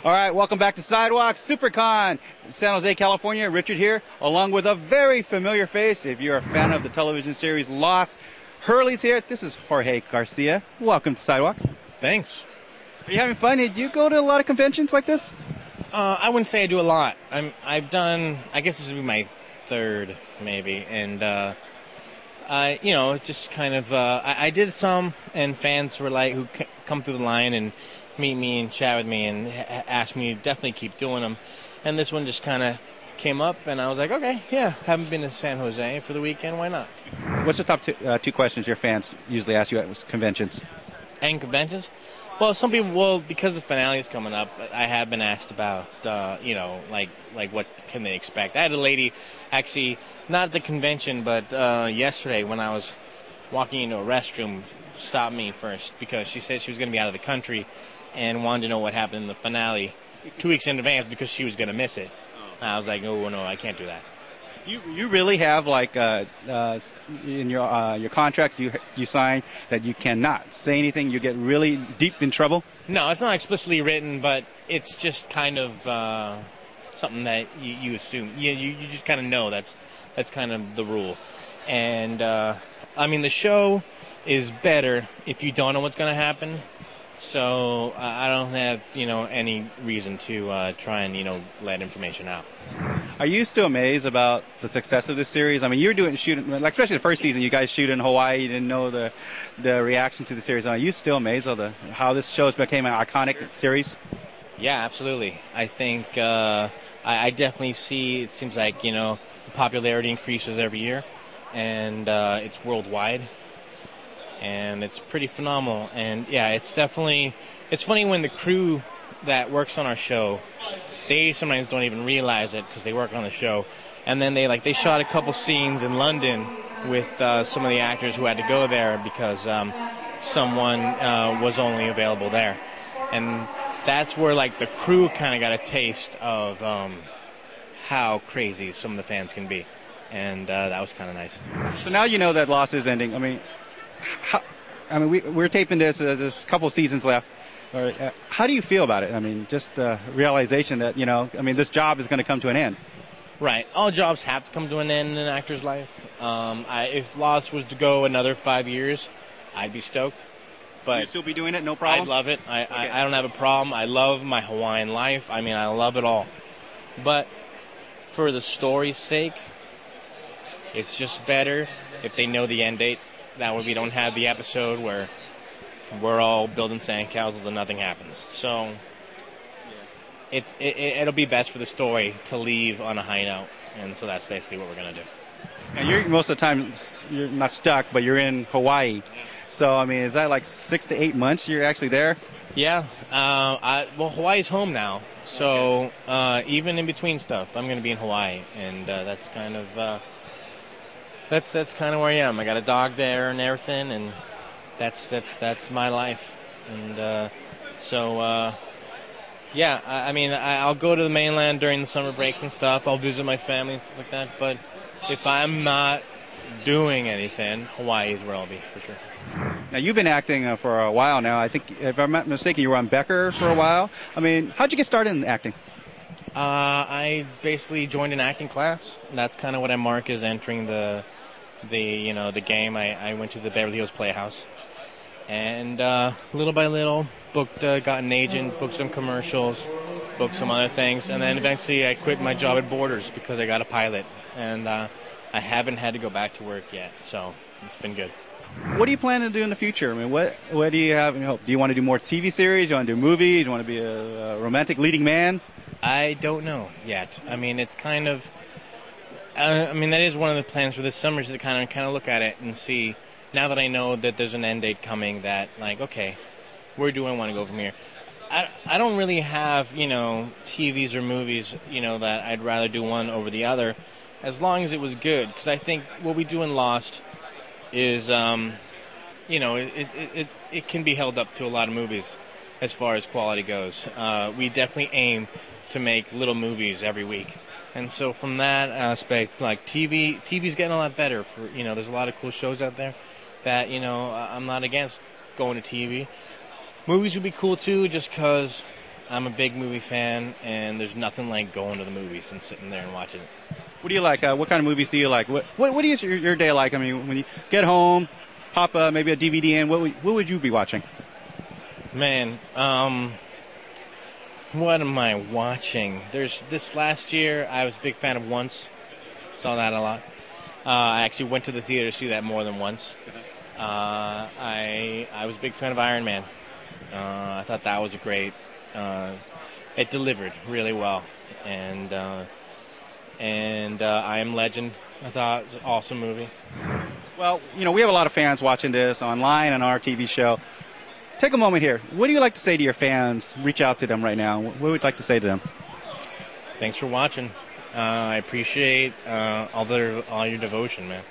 All right, welcome back to Sidewalks, SuperCon, San Jose, California. Richard here, along with a very familiar face. If you're a fan of the television series Lost, Hurley's here. This is Jorge Garcia. Welcome to Sidewalks. Thanks. Are you having fun? Did you go to a lot of conventions like this? I wouldn't say I do a lot. I've done, I guess this would be my third, maybe. And, just kind of, I did some, and fans were like, who come through the line and meet me and chat with me and ask me to definitely keep doing them. And this one just kind of came up, and I was like, okay, yeah, haven't been to San Jose for the weekend, why not? What's the top two questions your fans usually ask you at conventions? And conventions? Well, some people, because the finale is coming up, I have been asked about, like what can they expect. I had a lady, actually, not at the convention, but yesterday when I was walking into a restroom, stop me first because she said she was going to be out of the country and wanted to know what happened in the finale 2 weeks in advance because she was going to miss it. And I was like, oh, no, I can't do that. You really have, like, in your contracts you sign that you cannot say anything, you get really deep in trouble? No, it's not explicitly written, but it's just kind of something that you assume. You just kind of know that's kind of the rule. And, the show is better if you don't know what's going to happen. So I don't have, any reason to try and, let information out. Are you still amazed about the success of this series? I mean, you're shooting, like, especially the first season, you guys shoot in Hawaii, you didn't know the reaction to the series. Are you still amazed of how this show became an iconic series? Yeah, absolutely. I think I definitely see, it seems like, the popularity increases every year, and it's worldwide. And it's pretty phenomenal. And, yeah, it's funny when the crew that works on our show, they sometimes don't even realize it because they work on the show. And then they shot a couple scenes in London with some of the actors who had to go there because someone was only available there. And that's where, the crew kind of got a taste of how crazy some of the fans can be. And that was kind of nice. So now you know that Lost is ending. We're taping this. There's a couple seasons left. How do you feel about it? I mean, just the realization that, this job is going to come to an end. Right. All jobs have to come to an end in an actor's life. If Lost was to go another 5 years, I'd be stoked. But you'd still be doing it, no problem? I'd love it. I don't have a problem. I love my Hawaiian life. I love it all. But for the story's sake, it's just better if they know the end date. That way we don't have the episode where we're all building sandcastles and nothing happens. So it'll be best for the story to leave on a high note, and so that's basically what we're going to do. And most of the time, you're not stuck, but you're in Hawaii. So, is that like 6 to 8 months you're actually there? Yeah. Hawaii's home now. So even in between stuff, I'm going to be in Hawaii, and that's kind of... That's kind of where I am. I got a dog there and everything, and that's my life. And I'll go to the mainland during the summer breaks and stuff. I'll visit my family and stuff like that. But if I'm not doing anything, Hawaii is where I'll be for sure. Now, you've been acting for a while now. I think, if I'm not mistaken, you were on Becker for a while. How'd you get started in acting? I basically joined an acting class. That's kind of what I mark as entering the game. I went to the Beverly Hills Playhouse, and little by little, got an agent, booked some commercials, booked some other things, and then eventually I quit my job at Borders because I got a pilot, and I haven't had to go back to work yet, so it's been good. What do you plan to do in the future? What do you have in hope? Do you want to do more TV series? Do you want to do movies? Do you want to be a romantic leading man? I don't know yet. It's kind of... that is one of the plans for this summer, is to kind of look at it and see, now that I know that there's an end date coming, that, okay, where do I want to go from here? I don't really have, TVs or movies, that I'd rather do one over the other, as long as it was good. Because I think what we do in Lost is, it can be held up to a lot of movies as far as quality goes. We definitely aim to make little movies every week. And so from that aspect, TV's getting a lot better. There's a lot of cool shows out there that, I'm not against going to TV. Movies would be cool too, just because I'm a big movie fan, and there's nothing like going to the movies and sitting there and watching it. What do you like? What kind of movies do you like? What is your day like? I mean, when you get home, pop maybe a DVD in, what would you be watching? Man, what am I watching? There's this last year, I was a big fan of Once. Saw that a lot. I actually went to the theater to see that more than once. I was a big fan of Iron Man. I thought that was a great. It delivered really well, and I Am Legend. I thought it was an awesome movie. Well, we have a lot of fans watching this online and on our TV show. Take a moment here. What do you like to say to your fans? Reach out to them right now. What would you like to say to them? Thanks for watching. I appreciate all your devotion, man.